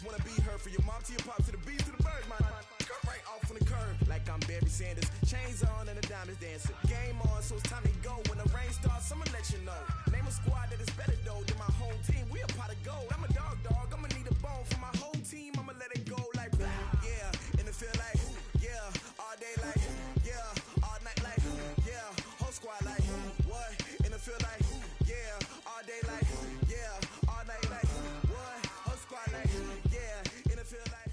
just wanna be her. For your mom to your pop to the beat to the bird, man. Cut right off on the curb like I'm Barry Sanders. Chains on and the diamonds dancing. Game on, so it's time to go. When the rain starts, I'ma let you know. Name a squad that is better though than my whole team. We a pot of gold. I'm a dog. I'ma need a bone for my whole team. I'ma let it go like yeah. And it feel like yeah. All day like yeah. All night like yeah. Whole squad like what? And it feel like yeah. All day like yeah. All night like what? Whole squad like yeah. And it feel like.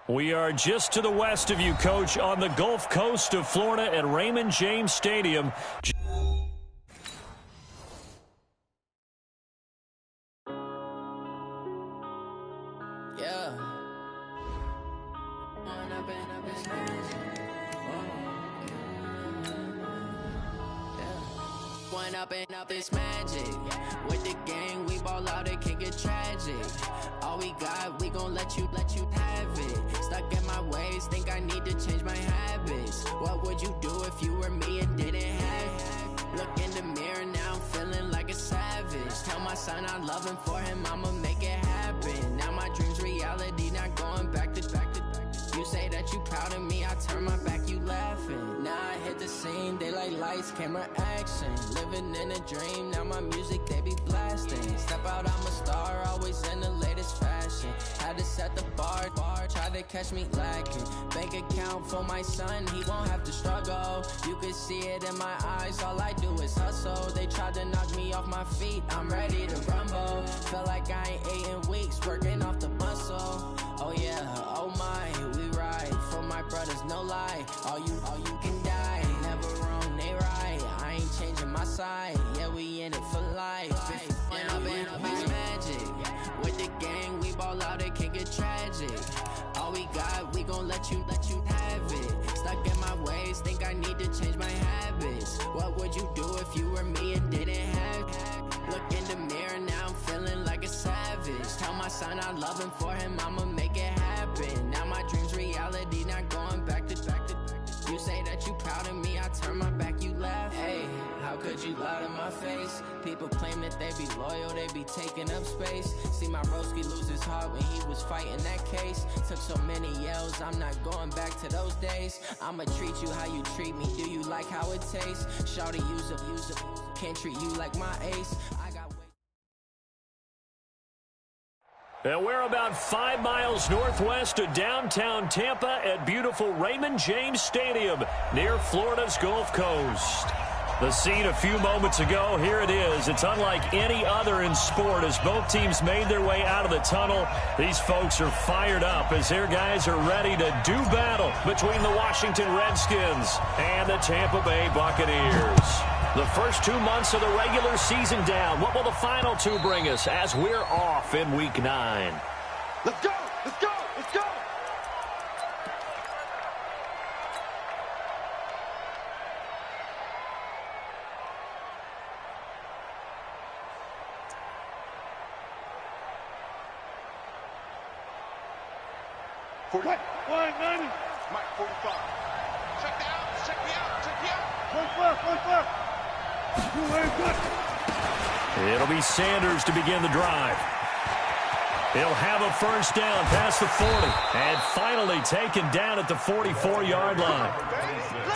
We are just to the west of you, Coach, on the Gulf Coast of Florida at Raymond James Stadium. Up it's magic. With the gang, we ball out, it can get tragic. All we got, we gon' let you have it. Stuck in my ways, think I need to change my habits. What would you do if you were me and didn't have it? Look in the mirror, now I'm feeling like a savage. Tell my son I love him, for him I'ma make it happen. Now my dream's reality, not going back to. You say that you proud of me, I turn my back, you laughing. Now I hit the scene, daylight lights, camera action. Living in a dream, now my music, they be blasting. Step out, I'm a star, always in the latest fashion. Had to set the bar, try to catch me lacking. Bank account for my son, he won't have to struggle. You can see it in my eyes, all I do is hustle. They tried to knock me off my feet, I'm ready to rumble. Felt like I ain't ate in weeks, working off the muscle. Oh yeah, oh my, we ride for my brothers, no lie. All you can die, never wrong, they right. I ain't changing my side, yeah, we in it for life. When I've been up, it's magic. With the gang, we ball out, it can get tragic. All we got, we gon' let you have it. Stuck in my ways, think I need to change my habits. What would you do if you were me and didn't have it? Look in the mirror, now I'm feeling like a savage. Tell my son I love him, for him I'ma make it happen. Now my dream's reality, not going back to. You say that you proud of me, I turn my back, you laugh. Hey, how could you lie to my face? People claim that they be loyal, they be taking up space. See my broski lose his heart when he was fighting that case. Took so many yells, I'm not going back to those days. I'ma treat you how you treat me, do you like how it tastes? Shawty, use it, can't treat you like my ace. And we're about 5 miles northwest of downtown Tampa at beautiful Raymond James Stadium near Florida's Gulf Coast. The scene a few moments ago, here it is. It's unlike any other in sport as both teams made their way out of the tunnel. These folks are fired up as their guys are ready to do battle between the Washington Redskins and the Tampa Bay Buccaneers. The first 2 months of the regular season down. What will the final 2 bring us as we're off in Week 9? Let's go! Let's go! Let's go! Mike 45. Check me out, check me out, check me out. One far. It'll be Sanders to begin the drive. He'll have a first down past the 40. And finally taken down at the 44-yard line.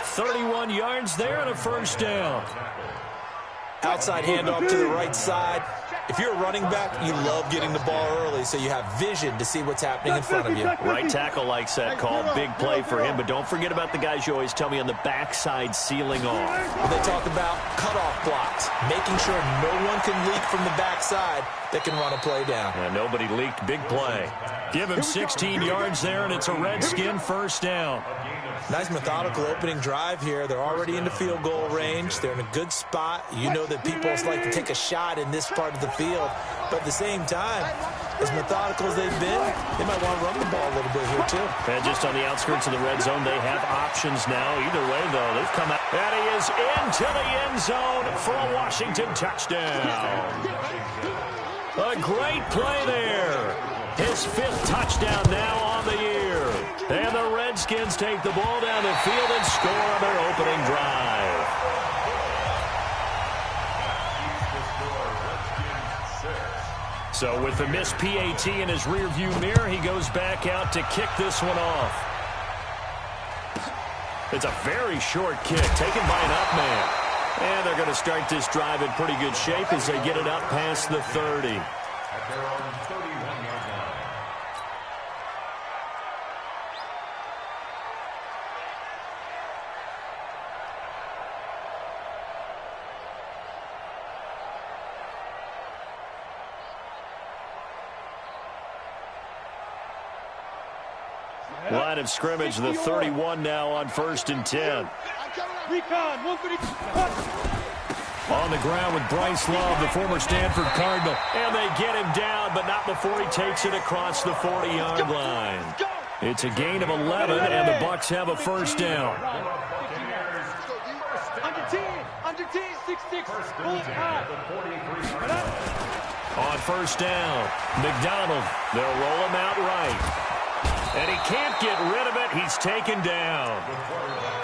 31 yards there and a first down. Outside handoff to the right side. If you're a running back, you love getting the ball early so you have vision to see what's happening in front of you. Right tackle likes that call. Big play for him. But don't forget about the guys you always tell me on the backside sealing off. Well, they talk about cutoff blocks, making sure no one can leak from the backside that can run a play down. Yeah, nobody leaked. Big play. Give him 16 yards there, and it's a Redskin first down. Nice methodical opening drive here. They're already into field goal range. They're in a good spot. You know that people like to take a shot in this part of the field. But at the same time, as methodical as they've been, they might want to run the ball a little bit here too. And just on the outskirts of the red zone, they have options now. Either way, though, they've come out. And he is into the end zone for a Washington touchdown. A great play there. His 5th touchdown now on the year. And the Redskins take the ball down the field and score on their opening drive. So with the missed PAT in his rearview mirror, he goes back out to kick this one off. It's a very short kick taken by an up man. And they're going to start this drive in pretty good shape as they get it up past the 30. Line of scrimmage, the 31 now on 1st and 10. On the ground with Bryce Love, the former Stanford Cardinal. And they get him down, but not before he takes it across the 40-yard line. It's a gain of 11, and the Bucs have a first down. Under 10, 6-6, pull it high. On first down, McDonald, they'll roll him out right. And he can't get rid of it. He's taken down.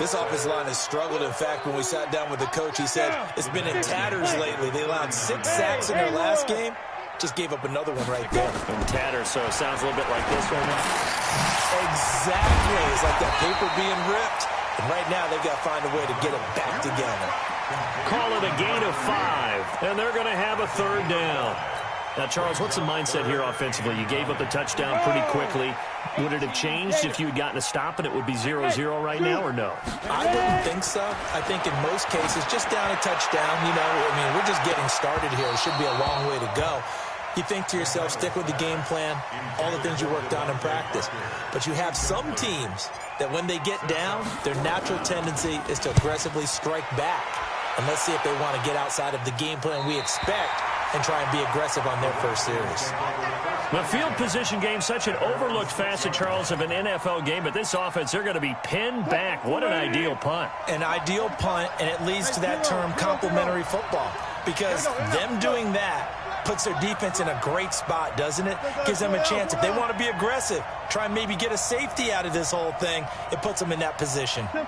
This offensive line has struggled. In fact, when we sat down with the coach, he said it's been in tatters lately. They allowed 6 sacks in their last game. Just gave up another one right there. In tatters, so it sounds a little bit like this one. Exactly. It's like that paper being ripped. And right now, they've got to find a way to get it back together. Call it a gain of 5, and they're going to have a third down. Now, Charles, what's the mindset here offensively? You gave up the touchdown pretty quickly. Would it have changed if you had gotten a stop and it would be 0-0 right now, or no? I wouldn't think so. I think in most cases, just down a touchdown, you know, I mean, we're just getting started here. It should be a long way to go. You think to yourself, stick with the game plan, all the things you worked on in practice. But you have some teams that when they get down, their natural tendency is to aggressively strike back. And let's see if they want to get outside of the game plan we expect and try and be aggressive on their first series. The field position game, such an overlooked facet, Charles, of an NFL game. But this offense, they're going to be pinned back. What an ideal punt. An ideal punt, and it leads to that term complementary football. Because them doing that puts their defense in a great spot, doesn't it? Gives them a chance. If they want to be aggressive, try and maybe get a safety out of this whole thing, it puts them in that position. Throwing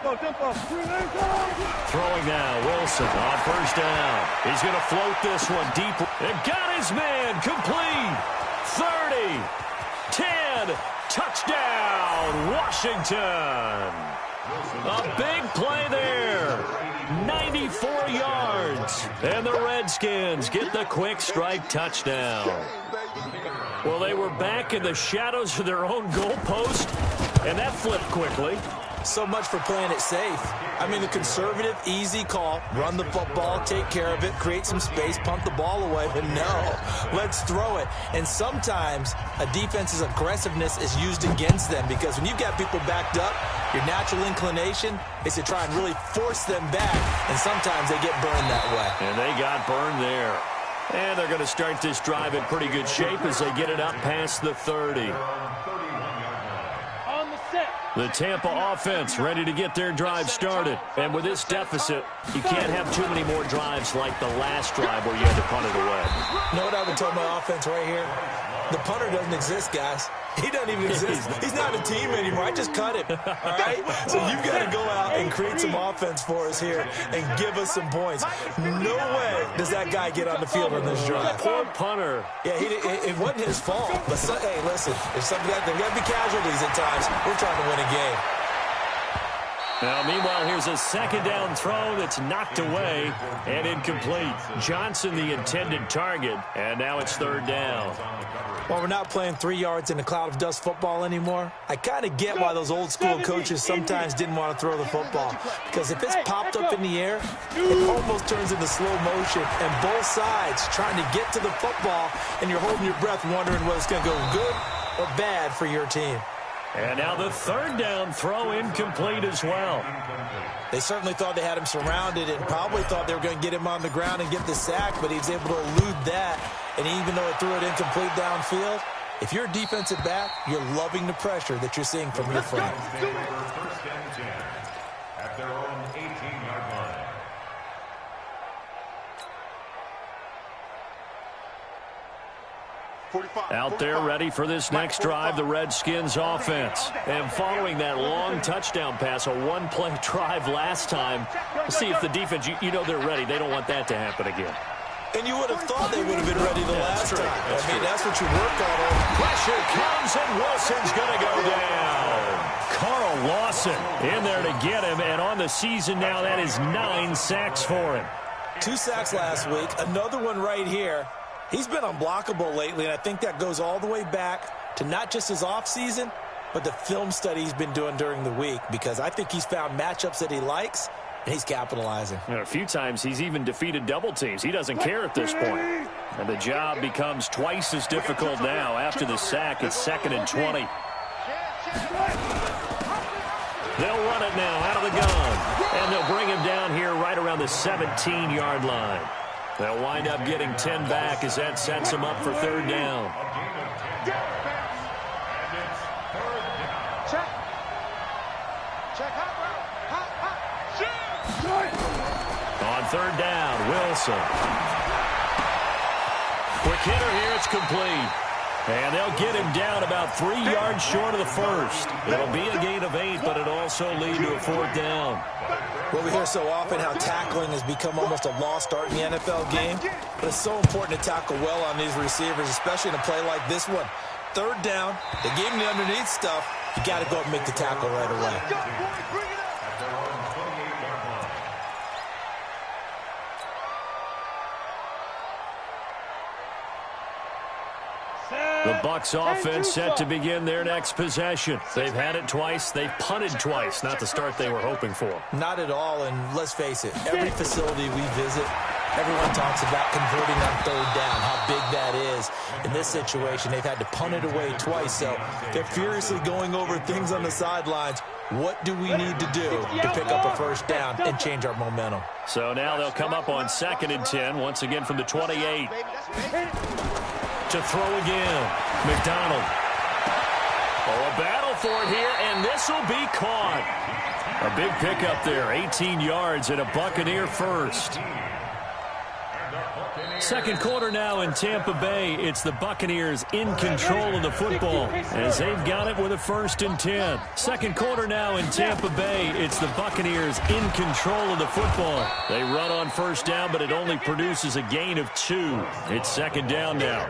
now, Wilson on first down. He's going to float this one deep. And got his man complete. 30, 10, touchdown, Washington. A big play there. 94 yards. And the Redskins get the quick strike touchdown. Well, they were back in the shadows of their own goalpost, and that flipped quickly. So much for playing it safe. I mean, the conservative, easy call, run the football, take care of it, create some space, punt the ball away. But no, let's throw it. And sometimes a defense's aggressiveness is used against them because when you've got people backed up, your natural inclination is to try and really force them back, and sometimes they get burned that way. And they got burned there. And they're going to start this drive in pretty good shape as they get it up past the 30. The Tampa offense ready to get their drive started. And with this deficit, you can't have too many more drives like the last drive where you had to punt it away. You know what I would tell my offense right here? The punter doesn't exist, guys. He doesn't even exist. He's not a team anymore. I just cut him, all right? So you've got to go out and create some offense for us here and give us some points. No way does that guy get on the field on this drive. Poor punter. Yeah, it wasn't his fault. But, hey, listen, there's got to be casualties at times. We're trying to win a game. Now, meanwhile, here's a second down throw that's knocked away and incomplete. Johnson, the intended target, and now it's third down. Well, we're not playing 3 yards in a cloud of dust football anymore. I kind of get why those old school coaches sometimes didn't want to throw the football. Because if it's popped up in the air, it almost turns into slow motion. And both sides trying to get to the football, and you're holding your breath wondering whether it's going to go good or bad for your team. And now the third down throw incomplete as well. They certainly thought they had him surrounded and probably thought they were going to get him on the ground and get the sack, but he was able to elude that. And even though it threw it incomplete downfield, if you're a defensive back, you're loving the pressure that you're seeing from your front. At their own 18-yard line. Out there ready for this next drive, the Redskins offense. And following that long touchdown pass, a one-play drive last time, we'll see if the defense, you know they're ready. They don't want that to happen again. And you would have thought they would have been ready the last time. I mean, that's what you work on. Pressure comes, and Wilson's going to go down. Carl Lawson in there to get him, and on the season now, that is 9 sacks for him. 2 sacks last week, another one right here. He's been unblockable lately, and I think that goes all the way back to not just his offseason, but the film study he's been doing during the week, because I think he's found matchups that he likes, and he's capitalizing. And a few times he's even defeated double teams. He doesn't care at this point. And the job becomes twice as difficult now. After the sack, it's 2nd and 20. They'll run it now out of the gun. And they'll bring him down here right around the 17-yard line. They'll wind up getting 10 back as that sets them up for 3rd down. On 3rd down, Wilson. Quick hitter here, it's complete. And they'll get him down about 3 yards short of the first. It'll be a gain of 8, but it'll also lead to a 4th down. Well, we hear so often how tackling has become almost a lost art in the NFL game. But it's so important to tackle well on these receivers, especially in a play like this one. 3rd down, they gave him the underneath stuff. You got to go up and make the tackle right away. The Bucs offense set to begin their next possession. They've had it twice. They've punted twice. Not the start they were hoping for. Not at all, and let's face it, every facility we visit, everyone talks about converting on 3rd down, how big that is. In this situation, they've had to punt it away twice, so they're furiously going over things on the sidelines. What do we need to do to pick up a 1st down and change our momentum? So now they'll come up on 2nd and 10, once again from the 28. To throw again, McDonald. Oh, a battle for it here, and this will be caught. A big pickup there, 18 yards and a Buccaneer first. 2nd quarter now in Tampa Bay. It's the Buccaneers in control of the football as they've got it with a 1st and 10. 2nd quarter now in Tampa Bay. It's the Buccaneers in control of the football. They run on 1st down, but it only produces a gain of 2. It's 2nd down now.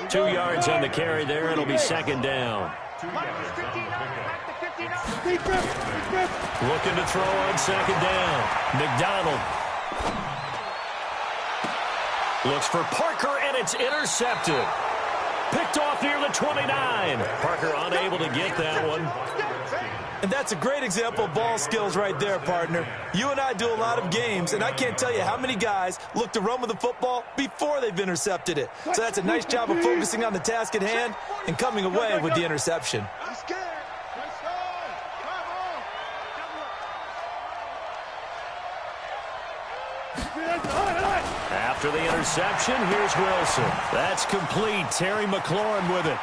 2 yards on the carry there. It'll be 2nd down. Looking to throw on 2nd down. McDonald. Looks for Parker, and it's intercepted. Picked off near the 29. Parker unable to get that one. And that's a great example of ball skills right there, partner. You and I do a lot of games, and I can't tell you how many guys look to run with the football before they've intercepted it. So that's a nice job of focusing on the task at hand and coming away with the interception. After the interception, here's Wilson. That's complete. Terry McLaurin with it.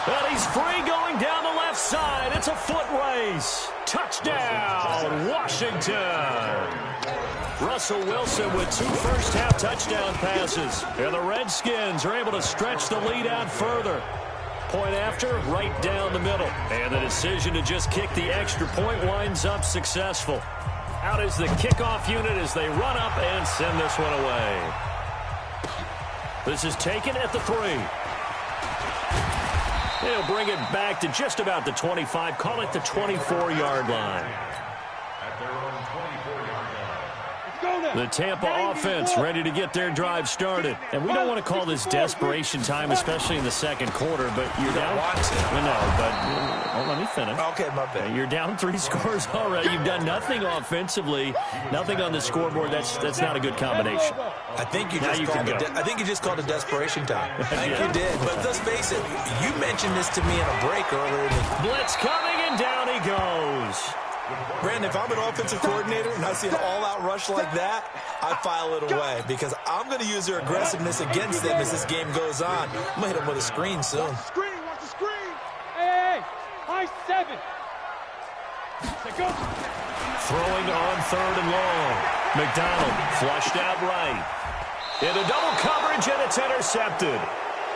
And he's free going down the left side. It's a foot race. Touchdown, Washington. Russell Wilson with 2 first-half touchdown passes. And the Redskins are able to stretch the lead out further. Point after, right down the middle. And the decision to just kick the extra point winds up successful. Out is the kickoff unit as they run up and send this one away. This is taken at the 3. They'll bring it back to just about the 25. Call it the 24-yard line. The Tampa offense ready to get their drive started. And we don't want to call this desperation time, especially in the 2nd quarter, but you're down. Let me finish. Okay, my bad. You're down 3 scores already. You've done nothing offensively, nothing on the scoreboard. That's not a good combination. I think you just called it desperation time. I think you did. But let's face it, you mentioned this to me in a break earlier in the blitz coming, and down he goes. Brandon, if I'm an offensive coordinator and I see an all-out rush like that, I file it away because I'm going to use their aggressiveness against them as this game goes on. I'm going to hit them with a screen soon. Watch the screen. Hey, high 7. Go. Throwing on 3rd and long. McDonald flushed out right. Into double coverage, and it's intercepted.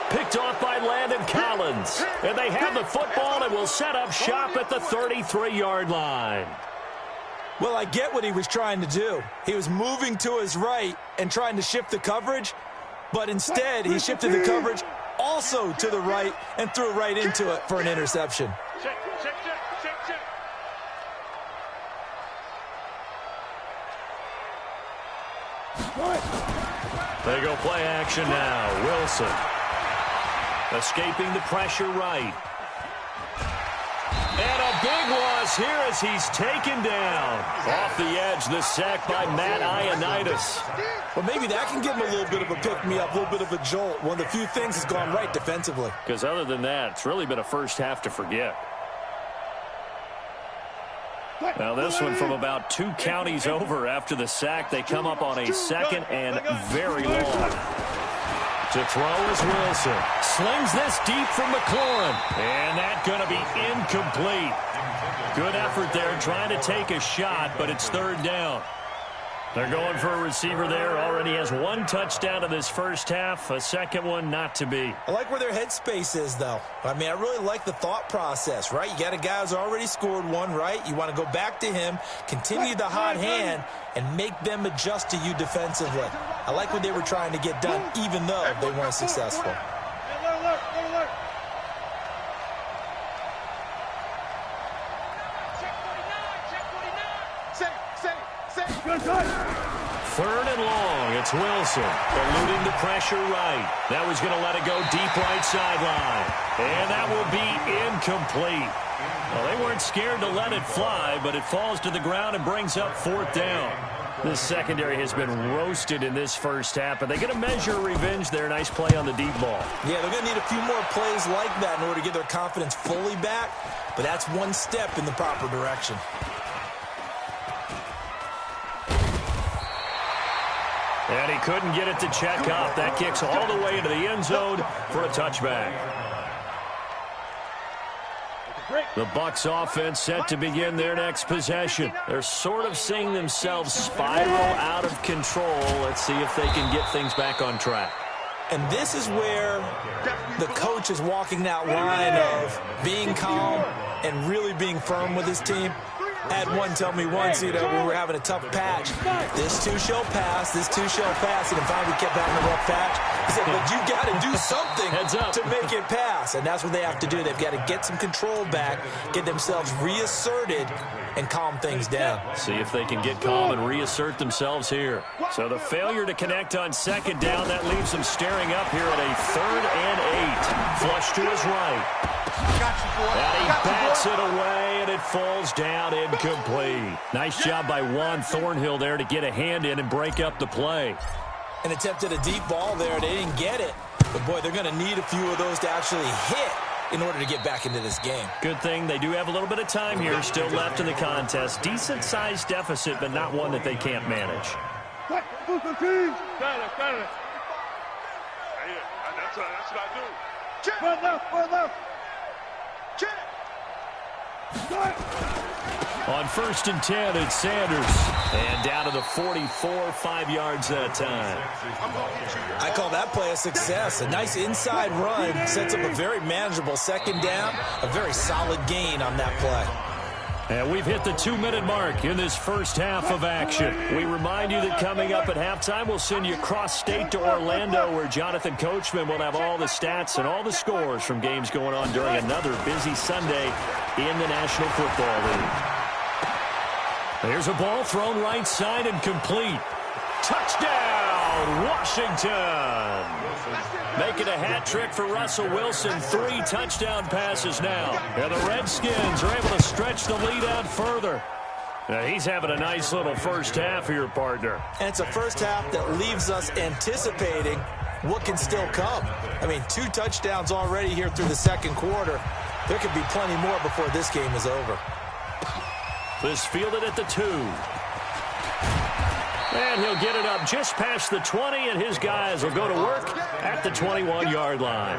Picked off by Landon Collins. And they have the football and will set up shop at the 33-yard line. Well, I get what he was trying to do. He was moving to his right and trying to shift the coverage, but instead he shifted the coverage also to the right and threw right into it for an interception. Check. They go play action now. Wilson escaping the pressure right. And a big loss here as he's taken down. Off the edge, the sack by Matt Ioannidis. Well, maybe that can give him a little bit of a pick-me-up, a little bit of a jolt. One of the few things has gone right defensively. Because other than that, it's really been a first half to forget. Now this one from about 2 counties over after the sack. They come up on a 2nd and very long. To throw is Wilson. Slings this deep from McLaurin. And that's going to be incomplete. Good effort there trying to take a shot, but it's 3rd down. They're going for a receiver there. Already has 1 touchdown in this first half. A second one not to be. I like where their headspace is, though. I mean, I really like the thought process, right? You got a guy who's already scored 1, right? You want to go back to him, continue the hot hand, and make them adjust to you defensively. I like what they were trying to get done, even though they weren't successful. Third and long. It's Wilson eluding the pressure right. That was going to let it go deep right sideline. And that will be incomplete. Well, they weren't scared to let it fly, but it falls to the ground and brings up 4th down. This secondary has been roasted in this first half, but they're going to measure revenge there. Nice play on the deep ball. Yeah, they're going to need a few more plays like that in order to get their confidence fully back, but that's one step in the proper direction. And he couldn't get it to check up. That kicks all the way into the end zone for a touchback. The Bucs offense set to begin their next possession. They're sort of seeing themselves spiral out of control. Let's see if they can get things back on track. And this is where the coach is walking that line of being calm and really being firm with his team. I had one tell me once, when we were having a tough patch, this too shall pass, and then finally we kept having a rough patch. He said, but you got to do something to make it pass, and that's what they have to do. They've got to get some control back, get themselves reasserted, and calm things down. See if they can get calm and reassert themselves here. So the failure to connect on 2nd down, that leaves them staring up here at a 3rd and 8. Flush to his right. And he bats it away, and it falls down incomplete. Nice job by Juan Thornhill there to get a hand in and break up the play. And attempted a deep ball there. They didn't get it. But, boy, they're going to need a few of those to actually hit in order to get back into this game. Good thing they do have a little bit of time here still left in the contest. Decent-sized deficit, but not one that they can't manage. Got it. That's what I do. Check. Left. Check. On 1st and 10, it's Sanders. And down to the 44, 5 yards that time. I call that play a success. A nice inside run sets up a very manageable 2nd down. A very solid gain on that play. And we've hit the 2-minute mark in this first half of action. We remind you that coming up at halftime, we'll send you cross-state to Orlando, where Jonathan Coachman will have all the stats and all the scores from games going on during another busy Sunday in the National Football League. There's a ball thrown right side and complete. Touchdown, Washington! Making a hat trick for Russell Wilson. 3 touchdown passes now. And the Redskins are able to stretch the lead out further. Now he's having a nice little first half here, partner. And it's a first half that leaves us anticipating what can still come. I mean, 2 touchdowns already here through the 2nd quarter. There could be plenty more before this game is over. This fielded at the 2. And he'll get it up just past the 20, and his guys will go to work at the 21-yard line.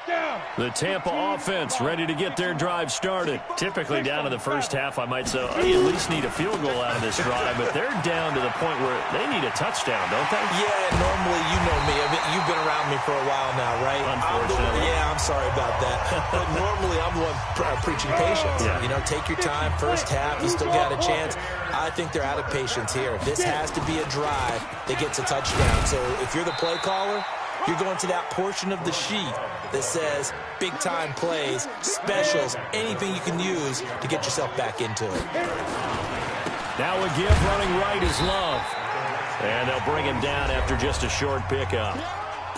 Down. The Tampa offense ready to get their drive started. Typically down to the first half, I might say, oh, you at least need a field goal out of this drive, but they're down to the point where they need a touchdown, don't they? Yeah, normally, you know me. I mean, you've been around me for a while now, right? Unfortunately. I'm sorry about that. But normally, I'm the one preaching patience. Yeah. You know, take your time. First half, you still got a chance. I think they're out of patience here. This has to be a drive that gets a touchdown. So if you're the play caller, you're going to that portion of the sheet that says big-time plays, specials, anything you can use to get yourself back into it. Now a give running right is Love. And they'll bring him down after just a short pickup.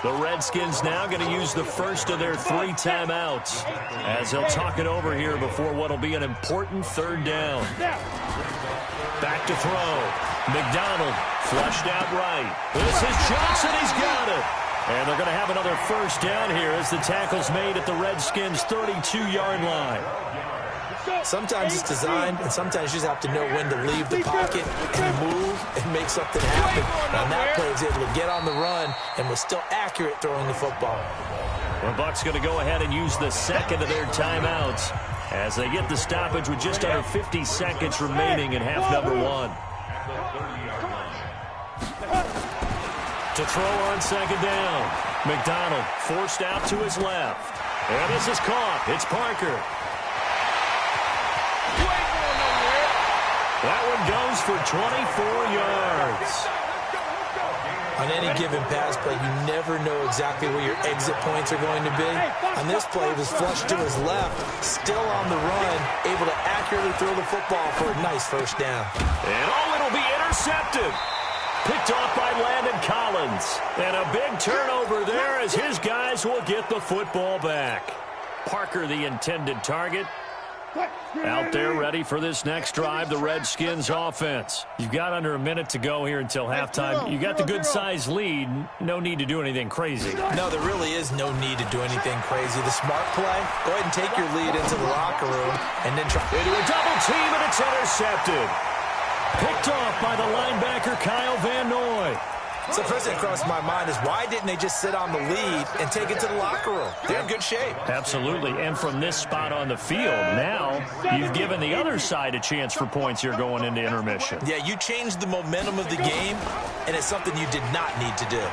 The Redskins now going to use the first of their 3 timeouts as they'll talk it over here before what will be an important third down. Back to throw. McDonald flushed out right. This is Johnson. He's got it. And they're going to have another first down here as the tackle's made at the Redskins' 32-yard line. Sometimes it's designed, and sometimes you just have to know when to leave the pocket and move and make something happen. And that player was able to get on the run and was still accurate throwing the football. The Bucs going to go ahead and use the second of their timeouts as they get the stoppage with just under 50 seconds remaining in half number 1. To throw on second down. McDonald forced out to his left. And this is caught. It's Parker. That one goes for 24 yards. On any given pass play, you never know exactly where your exit points are going to be. On this play, it was flushed to his left, still on the run, able to accurately throw the football for a nice first down. And it'll be intercepted. Picked off by Landon Collins. And a big turnover there as his guys will get the football back. Parker, the intended target. Out there ready for this next drive, the Redskins offense. You've got under a minute to go here until halftime. You got the good-sized lead. No need to do anything crazy. No, there really is no need to do anything crazy. The smart play, go ahead and take your lead into the locker room and then try. Into a double team, and it's intercepted. Picked off by the linebacker, Kyle Van Noy. So first thing that crossed my mind is why didn't they just sit on the lead and take it to the locker room? They're in good shape. Absolutely, and from this spot on the field, now you've given the other side a chance for points here going into intermission. Yeah, you changed the momentum of the game, and it's something you did not need to do.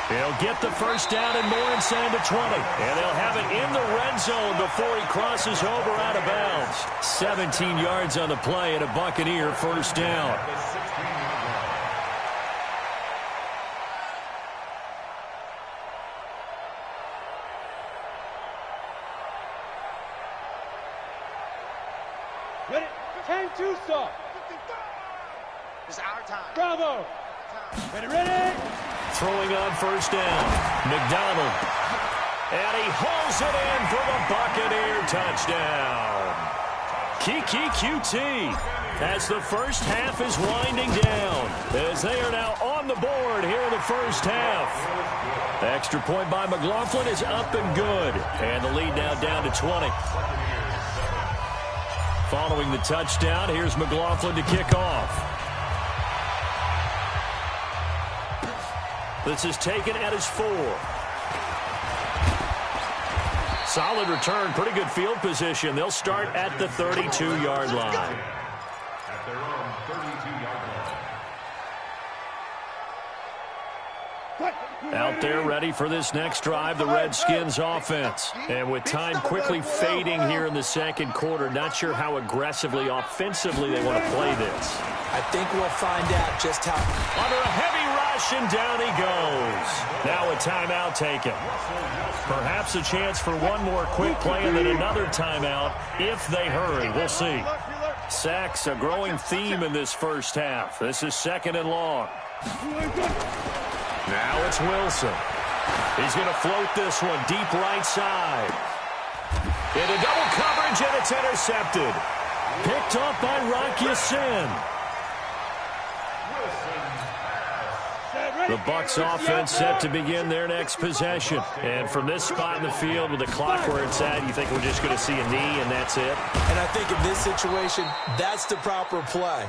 He'll get the first down and more inside the 20. And they'll have it in the red zone before he crosses over out of bounds. 17 yards on the play and a Buccaneer first down. Ready? 10-2 stop. It's our time. Bravo. Ready? Throwing on first down. McDonald. And he hauls it in for the Buccaneer touchdown. Kiki QT as the first half is winding down as they are now on the board here in the first half. Extra point by McLaughlin is up and good. And the lead now down to 20. Following the touchdown, here's McLaughlin to kick off. This is taken at his 4. Solid return, pretty good field position. They'll start at the 32-yard line. At their own 32-yard line. Out there ready for this next drive, the Redskins offense. And with time quickly fading here in the second quarter, not sure how aggressively, offensively they want to play this. I think we'll find out just how. Under a heavy rush, and down he goes. Now a timeout taken. Perhaps a chance for one more quick play and then another timeout if they hurry. We'll see. Sacks, a growing theme in this first half. This is second and long. Now it's Wilson. He's going to float this one deep right side. Into double coverage, and it's intercepted. Picked off by Rock Ya-Sin. The Bucs offense set to begin their next possession. And from this spot in the field with the clock where it's at, you think we're just going to see a knee and that's it? And I think in this situation, that's the proper play.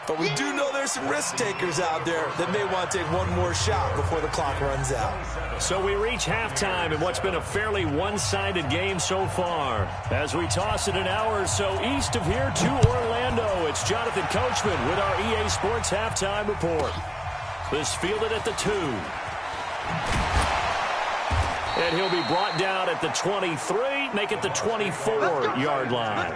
But we do know there's some risk takers out there that may want to take one more shot before the clock runs out. So we reach halftime in what's been a fairly one-sided game so far. As we toss it an hour or so east of here to Orlando, it's Jonathan Coachman with our EA Sports Halftime Report. This fielded at the 2. And he'll be brought down at the 23, make it the 24-yard line.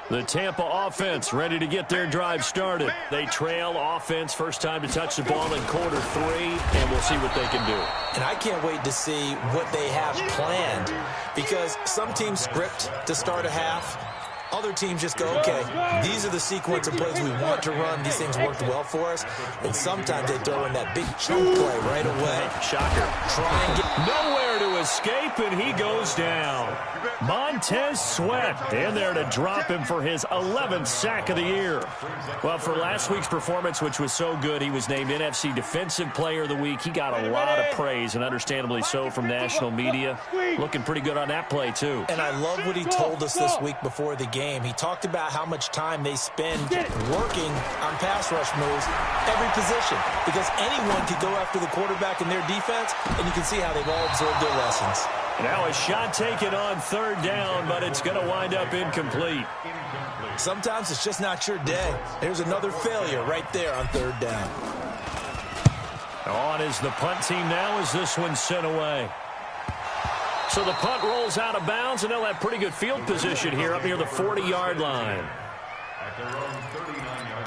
The Tampa offense ready to get their drive started. They trail offense, first time to touch the ball in quarter 3, and we'll see what they can do. And I can't wait to see what they have planned, because some teams script to start a half. Other teams just go, okay, these are the sequence of plays we want to run. These things worked well for us. And sometimes they throw in that big chunk play right away. Shocker. Try and get nowhere to escape, and he goes down. Montez Sweat in there to drop him for his 11th sack of the year. Well, for last week's performance, which was so good, he was named NFC Defensive Player of the Week. He got a lot of praise, and understandably so, from national media. Looking pretty good on that play, too. And I love what he told us this week before the game. He talked about how much time they spend working on pass rush moves, every position, because anyone could go after the quarterback in their defense, and you can see how they've all absorbed their lessons. Now a shot taken on 3rd down, but it's going to wind up incomplete. Sometimes it's just not your day. There's another failure right there on 3rd down. On is the punt team now as this one's sent away. So the punt rolls out of bounds, and they'll have pretty good field position here up near the 40-yard line. At their own 39-yard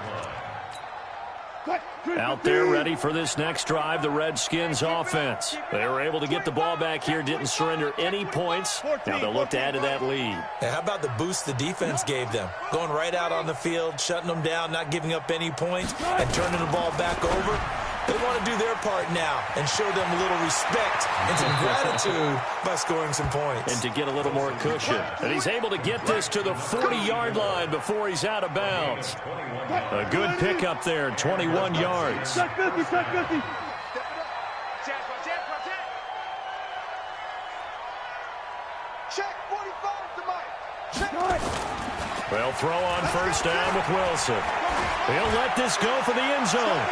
line. Out there ready for this next drive, the Redskins offense. They were able to get the ball back here, didn't surrender any points. Now they'll look to add to that lead. Now, how about the boost the defense gave them? Going right out on the field, shutting them down, not giving up any points, and turning the ball back over. They want to do their part now and show them a little respect and some gratitude by scoring some points. And to get a little more cushion. And he's able to get this to the 40-yard line before he's out of bounds. A good pickup there, 21 yards. Check 50, check 50. Check 45 to Mike. Check. They'll throw on 1st down with Wilson. He'll let this go for the end zone.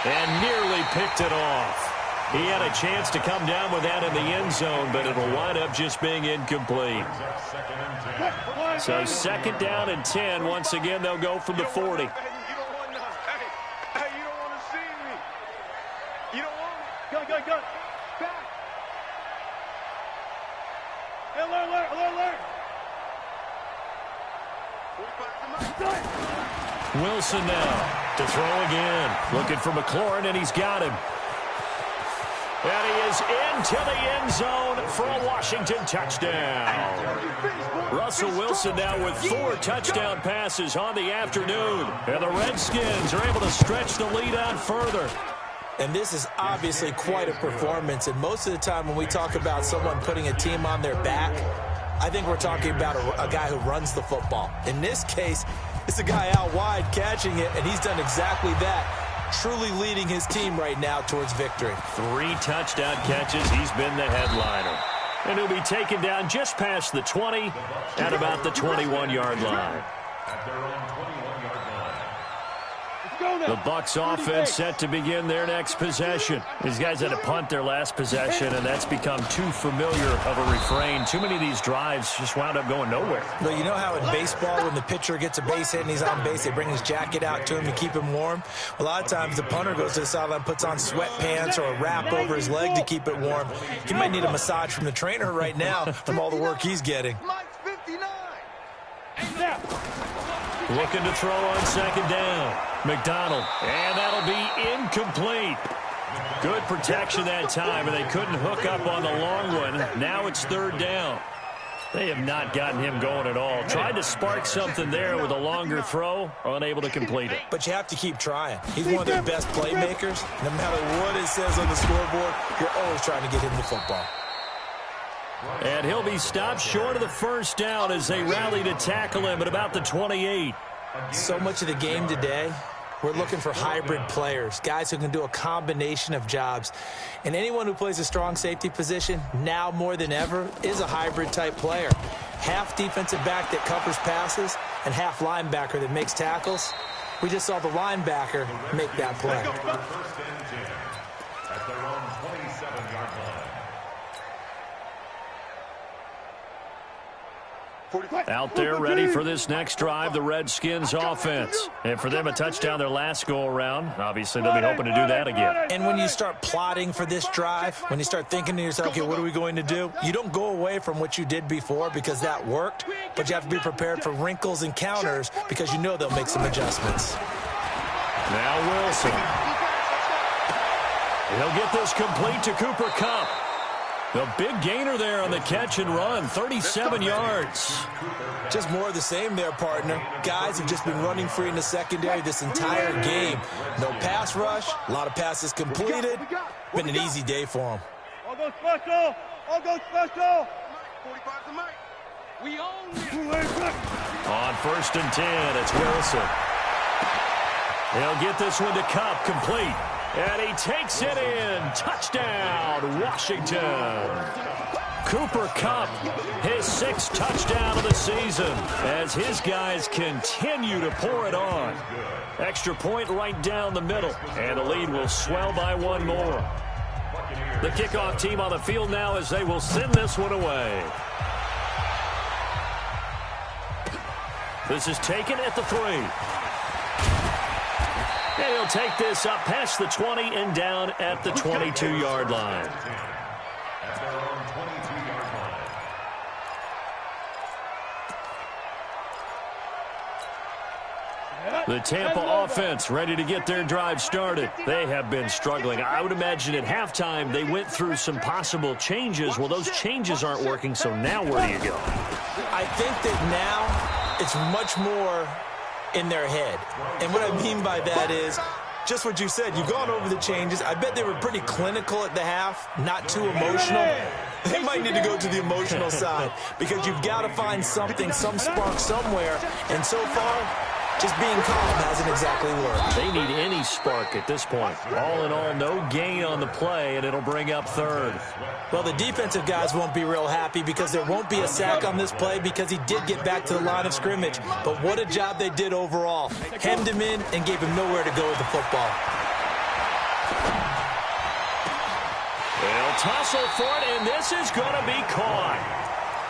And nearly picked it off. He had a chance to come down with that in the end zone, but it'll wind up just being incomplete. So 2nd down and 10. Once again, they'll go from the 40. You don't want none. Hey, you don't want to see me. You don't want me. Go. Back. Alert. 45 to Mike. Wilson now to throw again. Looking for McLaurin, and he's got him. And he is into the end zone for a Washington touchdown. Russell Wilson now with 4 touchdown passes on the afternoon. And the Redskins are able to stretch the lead out further. And this is obviously quite a performance. And most of the time when we talk about someone putting a team on their back, I think we're talking about a guy who runs the football. In this case, it's a guy out wide catching it, and he's done exactly that, truly leading his team right now towards victory. 3 touchdown catches. He's been the headliner. And he'll be taken down just past the 20 at about the 21-yard line. At their own 21-yard line. The Bucs offense set to begin their next possession. These guys had to punt their last possession, and that's become too familiar of a refrain. Too many of these drives just wound up going nowhere. Well, you know how in baseball when the pitcher gets a base hit and he's on base, they bring his jacket out to him to keep him warm? A lot of times the punter goes to the sideline, puts on sweatpants or a wrap over his leg to keep it warm. He might need a massage from the trainer right now from all the work he's getting. Mike's 59. Looking to throw on 2nd down. McDonald, and that'll be incomplete. Good protection that time, and they couldn't hook up on the long one. Now it's 3rd down. They have not gotten him going at all. Tried to spark something there with a longer throw, unable to complete it. But you have to keep trying. He's one of their best playmakers. No matter what it says on the scoreboard, you're always trying to get him the football. And he'll be stopped short of the 1st down as they rally to tackle him at about the 28. So much of the game today, we're looking for hybrid players, guys who can do a combination of jobs. And anyone who plays a strong safety position, now more than ever, is a hybrid-type player. Half defensive back that covers passes and half linebacker that makes tackles. We just saw the linebacker make that play. First and 10 at their own 27-yard line. Out there ready for this next drive, the Redskins offense. And for them, a touchdown their last go-around. Obviously, they'll be hoping to do that again. And when you start plotting for this drive, when you start thinking to yourself, okay, what are we going to do? You don't go away from what you did before because that worked, but you have to be prepared for wrinkles and counters because you know they'll make some adjustments. Now Wilson. He'll get this complete to Cooper Kupp. The big gainer there on the catch and run, 37 yards. Just more of the same there, partner. Guys have just been running free in the secondary this entire game. No pass rush, a lot of passes completed. Been an easy day for them. All go special! All go special! 45 to Mike. We own it. On first and 10, it's Wilson. He'll get this one to Kupp, complete. And he takes it in. Touchdown, Washington. Cooper Kupp, his 6th touchdown of the season as his guys continue to pour it on. Extra point right down the middle, and the lead will swell by one more. The kickoff team on the field now as they will send this one away. This is taken at the 3. And he'll take this up past the 20 and down at the 22-yard line. At their own 22-yard line. The Tampa offense ready to get their drive started. They have been struggling. I would imagine at halftime they went through some possible changes. Well, those changes aren't working, so now where do you go? I think that now it's much more in their head. And what I mean by that is just what you said. You've gone over the changes. I bet they were pretty clinical at the half, not too emotional. They might need to go to the emotional side because you've got to find something, some spark somewhere. And so far, just being calm hasn't exactly worked. They need any spark at this point. All in all, no gain on the play, and it'll bring up 3rd. Well, the defensive guys won't be real happy because there won't be a sack on this play because he did get back to the line of scrimmage. But what a job they did overall. Hemmed him in and gave him nowhere to go with the football. They'll tussle for it, and this is going to be caught.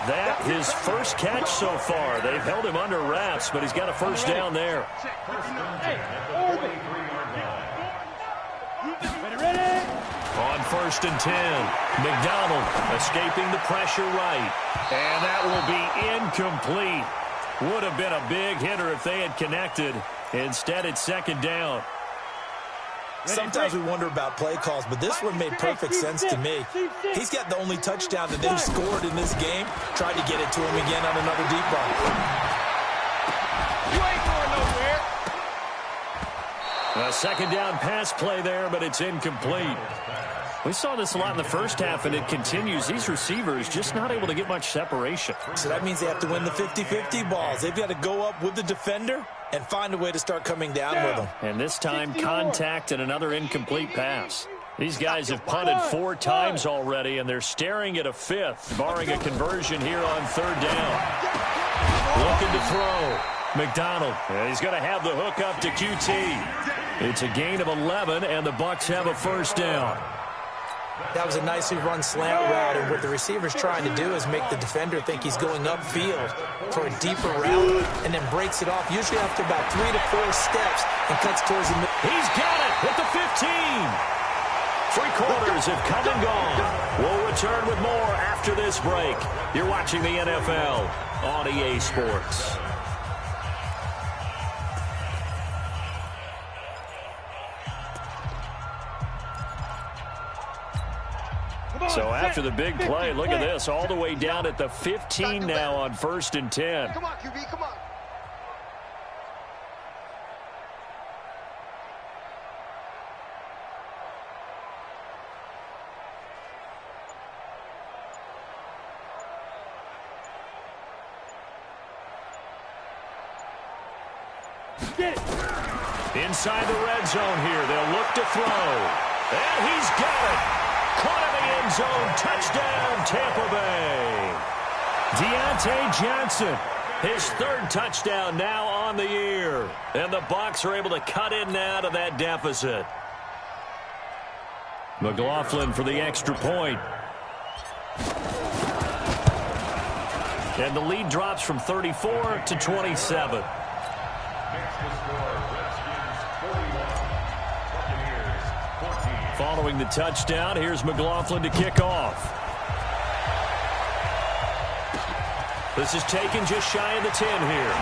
That his first catch so far. They've held him under wraps, but he's got a first down there. On first and 10, McDonald escaping the pressure right. And that will be incomplete. Would have been a big hitter if they had connected. Instead, it's 2nd down. Sometimes we wonder about play calls, but this one made perfect sense to me. He's got the only touchdown that they've scored in this game. Tried to get it to him again on another deep ball. You ain't going nowhere. A 2nd down pass play there, but it's incomplete. We saw this a lot in the first half, and it continues. These receivers just not able to get much separation. So that means they have to win the 50-50 balls. They've got to go up with the defender and find a way to start coming down with them. And this time, contact and another incomplete pass. These guys have punted 4 times already, and they're staring at a 5th, barring a conversion here on 3rd down. Looking to throw. McDonald, he's going to have the hook up to QT. It's a gain of 11, and the Bucs have a first down. That was a nicely run slant route, and what the receiver's trying to do is make the defender think he's going upfield for a deeper route and then breaks it off, usually after about 3 to 4 steps, and cuts towards the middle. He's got it at the 15. 3 quarters have come and gone. We'll return with more after this break. You're watching the NFL on EA Sports. So after the big play, look at this, all the way down at the 15 now on first and 10. Come on, QB, come on. Inside the red zone here. They'll look to throw. And he's got it. Caught in the end zone. Touchdown, Tampa Bay. Deontay Johnson, his third touchdown now on the year. And the Bucs are able to cut in now to that deficit. McLaughlin for the extra point. And the lead drops from 34 to 27. Following the touchdown, here's McLaughlin to kick off. This is taken just shy of the 10 here.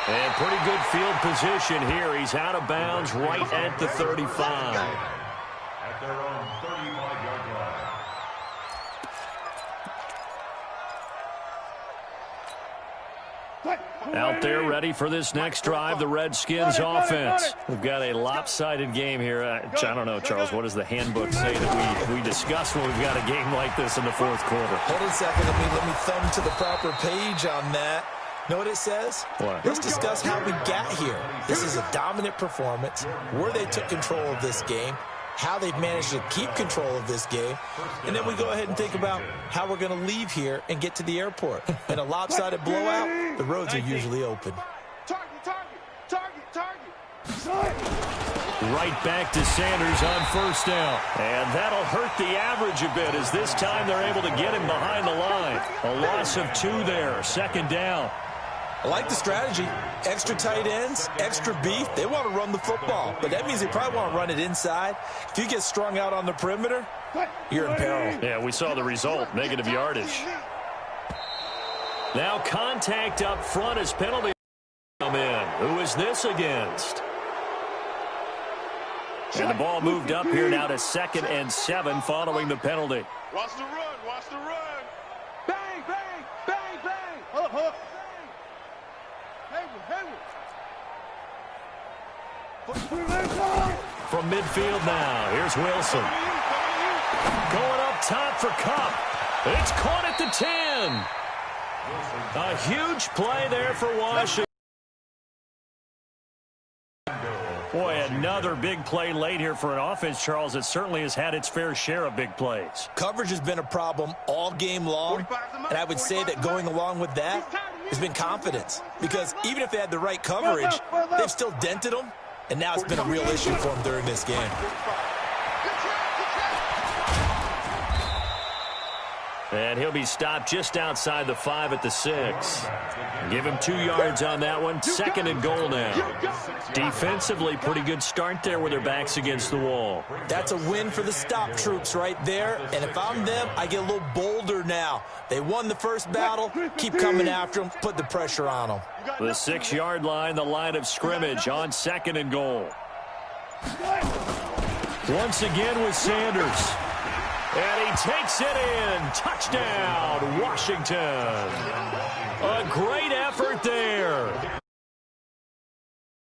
And pretty good field position here. He's out of bounds right at the 35. At their own 35-yard line. Out there ready for this next drive, the Redskins offense. We've got a lopsided game here. I don't know, Charles, what does the handbook say that we discuss when we've got a game like this in the fourth quarter? Hold on a second. Let me thumb to the proper page on that. Know what it says? What? Let's discuss how we got here. This is a dominant performance, where they took control of this game, how they've managed to keep control of this game, and then we go ahead and think about how we're going to leave here and get to the airport. In a lopsided blowout, the roads are usually open. Right back to Sanders on first down. And that'll hurt the average a bit as this time they're able to get him behind the line. A loss of 2 there, second down. I like the strategy. Extra tight ends, extra beef. They want to run the football, but that means they probably want to run it inside. If you get strung out on the perimeter, you're in peril. Yeah, we saw the result, negative yardage. Now contact up front as penalty come in. Who is this against? And the ball moved up here now to 2nd and 7 following the penalty. Watch the run, watch the run. Bang, bang, bang, bang. Hayward. From midfield now, here's Wilson. Going up top for Cup. It's caught at the 10. A huge play there for Washington. Boy, another big play late here for an offense, Charles, that certainly has had its fair share of big plays. Coverage has been a problem all game long, and I would say that going along with that has been confidence. Because even if they had the right coverage, they've still dented them, and now it's been a real issue for them during this game. And he'll be stopped just outside the 5 at the 6. Give him 2 yards on that one. 2nd and goal now. Defensively, pretty good start there with their backs against the wall. That's a win for the stop troops right there. And if I'm them, I get a little bolder now. They won the first battle. Keep coming after them. Put the pressure on them. The 6-yard line, the line of scrimmage on 2nd and goal. Once again with Sanders. And he takes it in. Touchdown, Washington. A great effort there.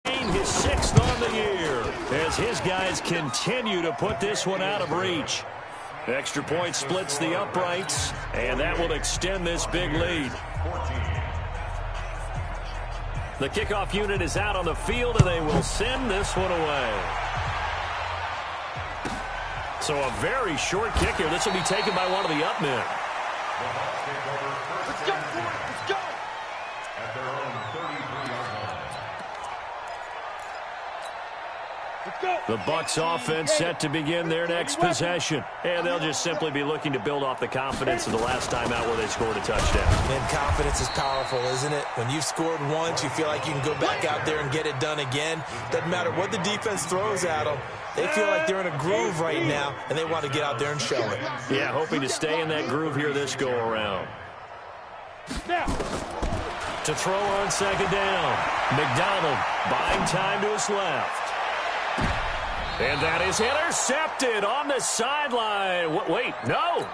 His 6th on the year as his guys continue to put this one out of reach. Extra point splits the uprights, and that will extend this big lead. The kickoff unit is out on the field, and they will send this one away. So a very short kick here. This will be taken by one of the up men. Let's go, boys. Let's go. At their own 33-yard line. The Bucs offense set to begin their next possession. And they'll just simply be looking to build off the confidence of the last time out where they scored a touchdown. And confidence is powerful, isn't it? When you've scored once, you feel like you can go back out there and get it done again. Doesn't matter what the defense throws at them. They feel like they're in a groove right now, and they want to get out there and show it. Yeah, hoping to stay in that groove here this go-around. To throw on 2nd down. McDonald buying time to his left. And that is intercepted on the sideline. Wait, no.